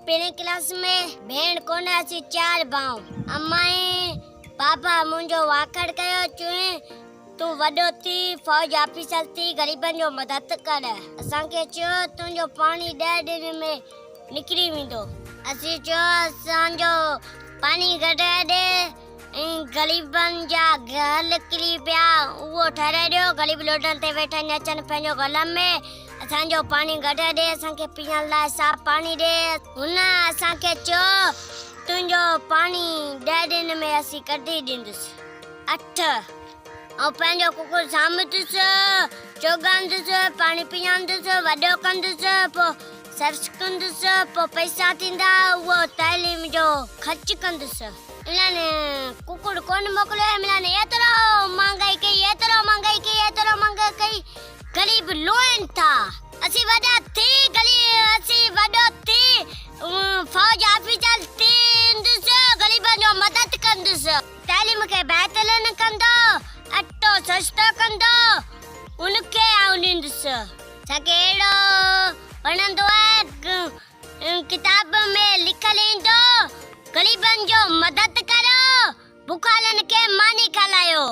पहिरें क्लास में भेण कोन असीं 4 भाउ अम्माए पापा मुंहिंजो वाकड़ कयो चुए तूं वॾो थी फौज ऑफिसर थी ग़रीबनि जो मदद कर असांखे चयो तुंहिंजो पाणी 10 ॾींहंनि में निकिरी वेंदो असीं चयो असांजो पाणी कढाए ॾे ऐं ग़रीबनि जा घर निकिरी पिया उहो ठाराए ॾियो ग़रीब लोटनि ते वेठा आहिनि अचनि पंहिंजो गलम में असांजो पाणी कढाए ॾे असांखे पीअण लाइ साफ़ पाणी ॾे हुन असांखे चयो तुंहिंजो पाणी 10 ॾींहंनि में असीं कढी ॾींदुसि 8 ऐं पंहिंजो कुकुर साम्हंदुसि चोगाईंदुसि पाणी पीआरींदुसि वॾो कंदुसि पोइ सर्च कंदुसि पोइ पैसा थींदा उहो तालीम जो ख़र्च कंदुसि इलाने कुकुर कोन मोकिलियो मिलाने एतिरो महांगाई कई ग़रीब लोन था असीं वॾा थी असीं वॾो थी फौज ऑफिसर थींदुसि ग़रीबनि जो मदद कंदुसि तालीम खे बहितरीन कंदो अटो सस्तो कंदो उनखे आऊं ॾींदुसि असांखे अहिड़ो वणंदो आहे किताब में लिखियलु ईंदो ग़रीबनि जो मदद करो बुखारनि खे मानी खारायो।